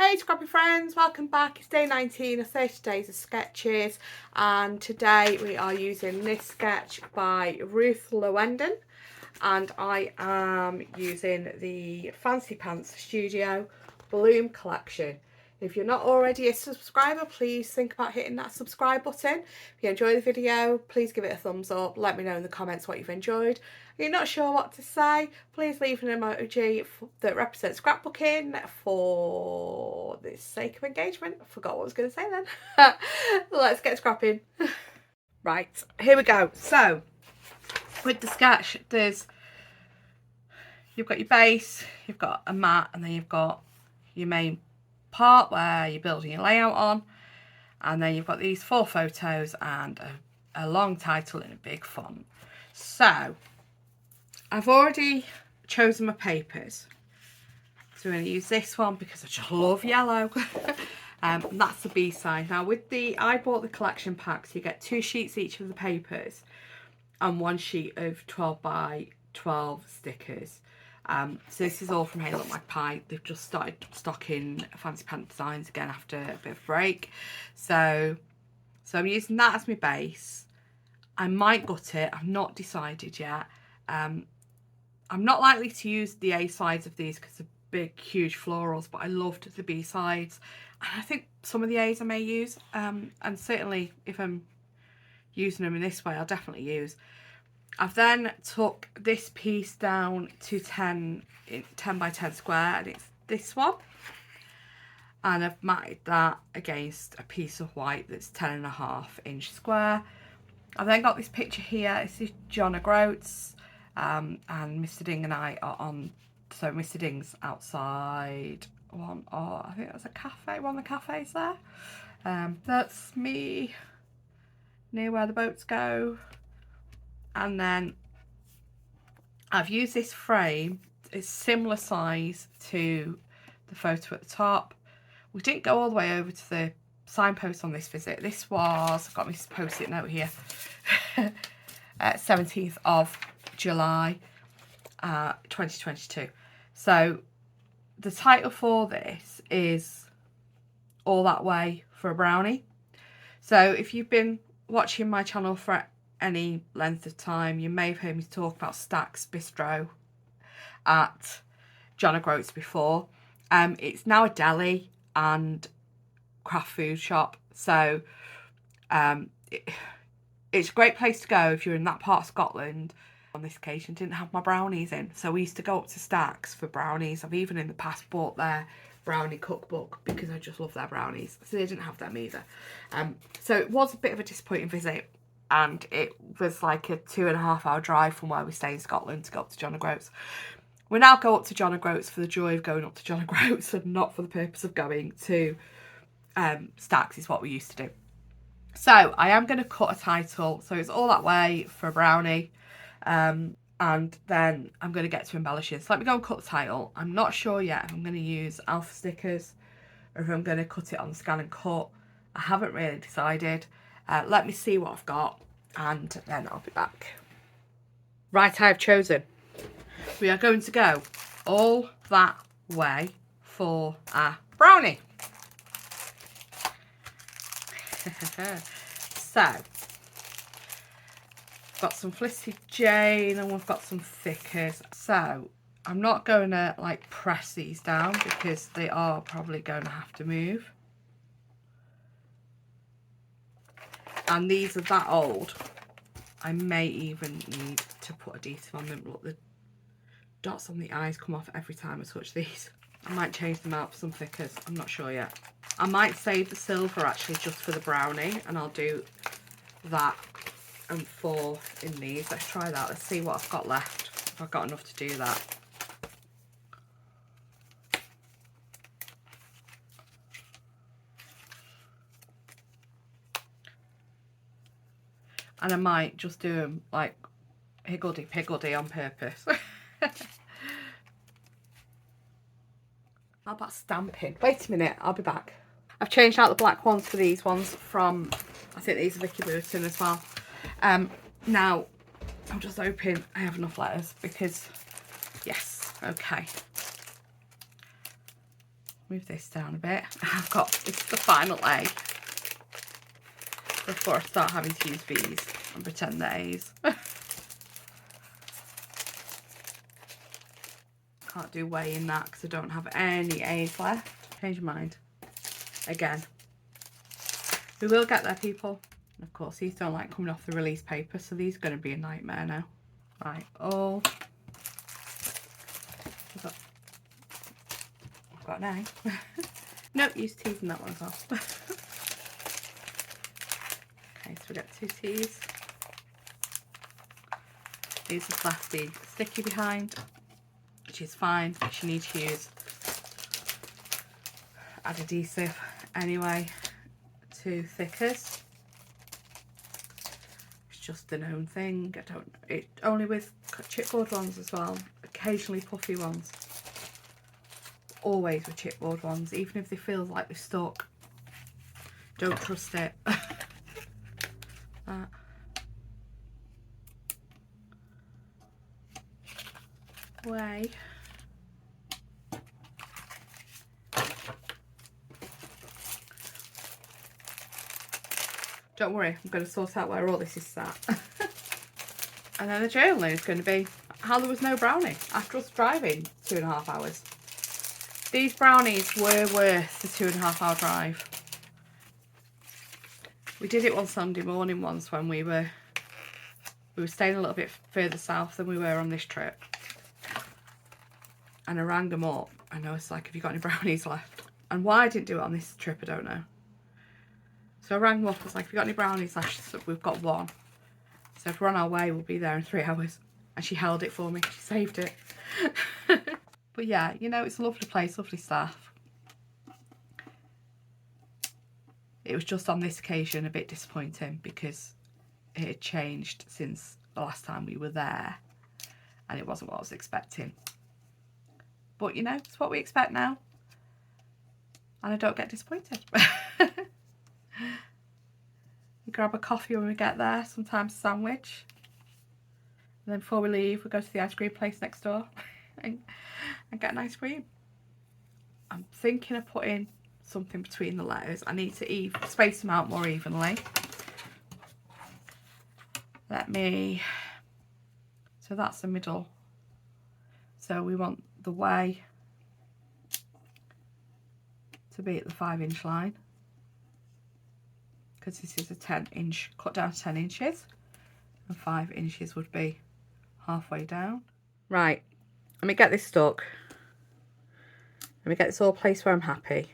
Hey Scrappy friends, welcome back. It's day 19 of 30 days of sketches, and today we are using this sketch by Ruth Lewendon, and I am using the Fancy Pants Studio Bloom collection. If you're not already a subscriber, please think about hitting that subscribe button. If you enjoy the video, please give it a thumbs up. Let me know in the comments what you've enjoyed. If you're not sure what to say, please leave an emoji that represents scrapbooking for the sake of engagement. I forgot what I was going to say then. Let's get scrapping. Right, here we go. So, with the sketch, you've got your base, you've got a mat, and then you've got your main part where you're building your layout on, and then you've got these 4 photos and a long title in a big font. So I've already chosen my papers, so I'm going to use this one because I just love yellow. And that's the B side. Now I bought the collection pack, so you get 2 sheets each of the papers and 1 sheet of 12 by 12 stickers. So this is all from Hey Look Magpie. They've just started stocking Fancy Pants designs again after a bit of a break. So I'm using that as my base. I might gut it. I've not decided yet. I'm not likely to use the A sides of these because they're big, huge florals, but I loved the B sides. And I think some of the A's I may use. And certainly if I'm using them in this way, I'll definitely use. I've then took this piece down to 10 by 10 square, and it's this one, and I've matted that against a piece of white that's 10.5 inch square. I've then got this picture here. This is John O'Groats, and Mr. Ding and I are on, so Mr. Ding's outside I think that's a cafe, one of the cafes there. That's me near where the boats go. And then I've used this frame. It's similar size to the photo at the top. We didn't go all the way over to the signpost on this visit. This was, I've got my post-it note here, 17th of July 2022. So the title for this is All That Way for a Brownie. So if you've been watching my channel for any length of time, you may have heard me talk about Stack's Bistro at John O'Groats before. It's now a deli and craft food shop, so it's a great place to go if you're in that part of Scotland. On this occasion, didn't have my brownies in, so we used to go up to Stack's for brownies. I've even in the past bought their brownie cookbook because I just love their brownies, so they didn't have them either. So it was a bit of a disappointing visit, and it was like a 2.5 hour drive from where we stay in Scotland to go up to John O'Groats. We now go up to John O'Groats for the joy of going up to John O'Groats and not for the purpose of going to Stack's is what we used to do. So I am going to cut a title, so it's All That Way for a Brownie, and then I'm going to get to embellishing. So let me go and cut the title. I'm not sure yet if I'm going to use alpha stickers or if I'm going to cut it on Scan and Cut. I haven't really decided. Let me see what I've got, and then I'll be back. Right, I've chosen. We are going to go all that way for a brownie. So, we've got some Felicity Jane and we've got some thickers. So, I'm not going to like press these down because they are probably going to have to move. And these are that old, I may even need to put adhesive on them. Look, the dots on the eyes come off every time I touch these. I might change them out for some thickers, I'm not sure yet. I might save the silver actually just for the brownie, and I'll do that and 4 in these. Let's try that, let's see what I've got left, if I've got enough to do that. And I might just do them like higgledy-piggledy on purpose. How about stamping? Wait a minute, I'll be back. I've changed out the black ones for these ones from, I think these are Vicky Burton as well. Now, I'm just hoping I have enough letters because, yes, okay. move this down a bit. I've got, this is the final A before I start having to use B's and pretend they're A's. Can't do weighing that because I don't have any A's left. Change your mind. Again. We will get there, people. And of course, these don't like coming off the release paper, so these are going to be a nightmare now. Right, all. I've got an A. Nope, use T's in that one as well. Okay, so we get 2 T's. These are plastic sticky behind, which is fine because you need to use adhesive anyway to thickers. It's just a known thing. I don't know. It only with chipboard ones as well. Occasionally puffy ones. Always with chipboard ones, even if they feel like they're stuck. Don't trust it. That. Way. Don't worry, I'm going to sort out where all this is sat. And then the journaling is going to be how there was no brownie after us driving 2.5 hours. These brownies were worth the 2.5 hour drive. We did it one Sunday morning once when we were staying a little bit further south than we were on this trip. And I rang them up and I was like, have you got any brownies left? And why I didn't do it on this trip, I don't know. So I rang them up, I was like, have you got any brownies left? She said, we've got 1. So if we're on our way, we'll be there in 3 hours. And she held it for me, she saved it. But yeah, you know, it's a lovely place, lovely staff. It was just on this occasion a bit disappointing because it had changed since the last time we were there. And it wasn't what I was expecting. But you know, it's what we expect now. And I don't get disappointed. We grab a coffee when we get there, sometimes a sandwich. And then before we leave, we go to the ice cream place next door and get an ice cream. I'm thinking of putting something between the letters. I need to space them out more evenly. So that's the middle. So we want the way to be at the 5-inch line. Because this is a 10-inch, cut down to 10 inches. And 5 inches would be halfway down. Right, let me get this stuck. Let me get this all placed where I'm happy.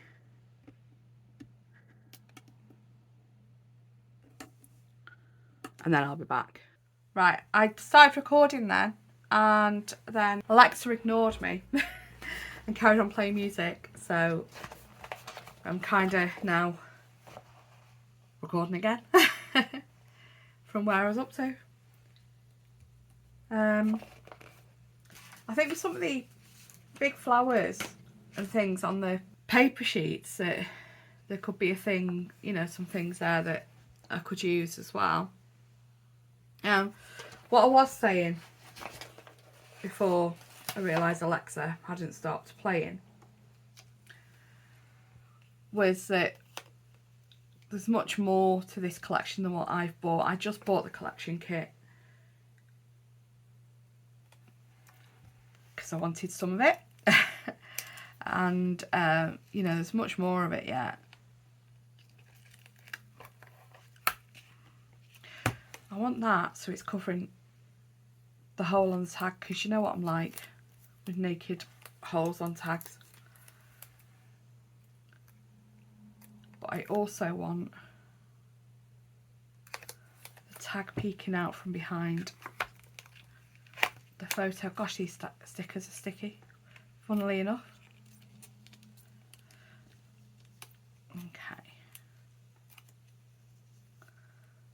And then I'll be back. Right, I started recording then, and then Alexa ignored me and carried on playing music. So I'm kind of now recording again from where I was up to. I think with some of the big flowers and things on the paper sheets, that there could be a thing, you know, some things there that I could use as well. What I was saying before I realised Alexa hadn't stopped playing was that there's much more to this collection than what I've bought. I just bought the collection kit because I wanted some of it. And you know, there's much more of it yet. I want that so it's covering the hole on the tag, because you know what I'm like with naked holes on tags. But I also want the tag peeking out from behind the photo. Gosh, these stickers are sticky, funnily enough. Okay.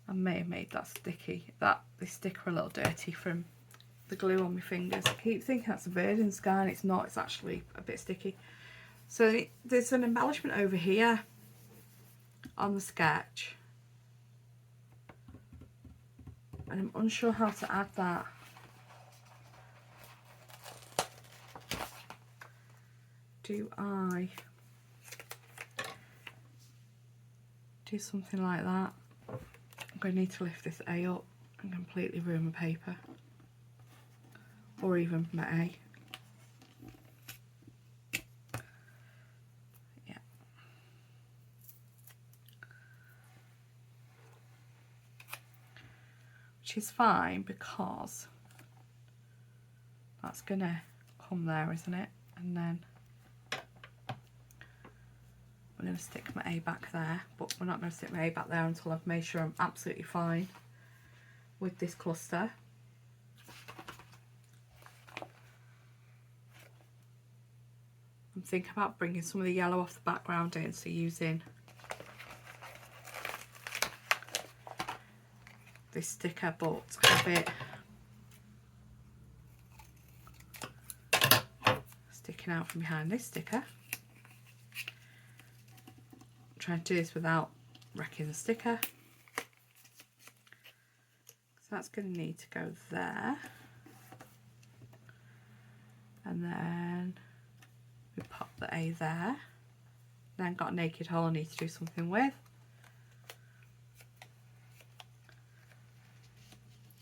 I may have made that this sticker a little dirty from the glue on my fingers. I keep thinking that's a bird in the sky and it's not, it's actually a bit sticky. So there's an embellishment over here on the sketch. And I'm unsure how to add that. Do I? do something like that. I'm going to need to lift this A up and completely ruin my paper, or even my A. Yeah. Which is fine because that's going to come there, isn't it? And then I'm going to stick my A back there, but we're not going to stick my A back there until I've made sure I'm absolutely fine with this cluster. I'm thinking about bringing some of the yellow off the background in, so using this sticker, but have it sticking out from behind this sticker. Trying to do this without wrecking the sticker. So that's going to need to go there. And then we pop the A there. Then got a naked hole I need to do something with.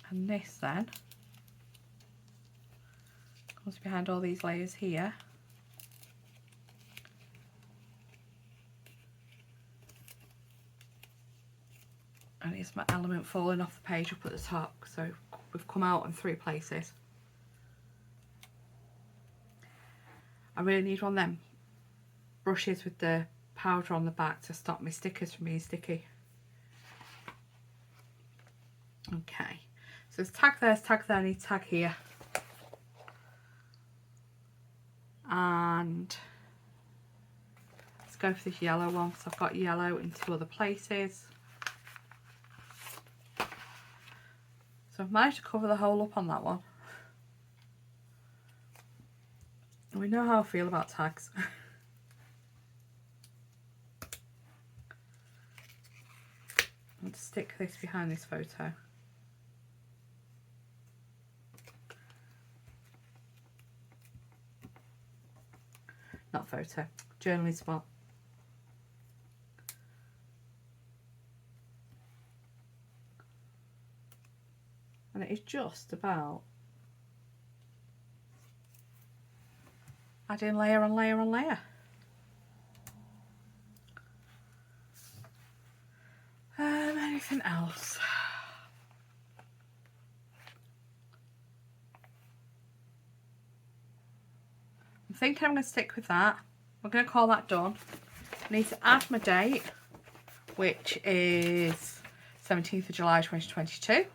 And this then comes behind all these layers here. And it's my element falling off the page up at the top, so we've come out in 3 places. I really need one of them brushes with the powder on the back to stop my stickers from being sticky. Okay, so there's tag there, I need tag here. And let's go for this yellow one because I've got yellow in 2 other places. So I've managed to cover the hole up on that one. And we know how I feel about tags. I'll stick this behind this photo. Not photo, journaling spot. And it is just about adding layer on layer on layer. Anything else? I'm thinking I'm going to stick with that. We're going to call that done. I need to add my date, which is 17th of July 2022.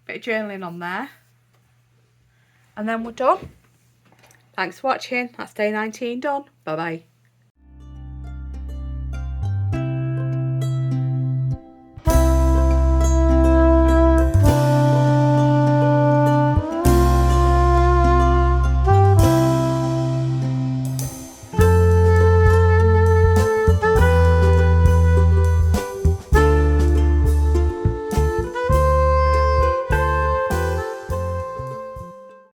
Bit of journaling on there. And then we're done. Thanks for watching. That's day 19 done. Bye bye.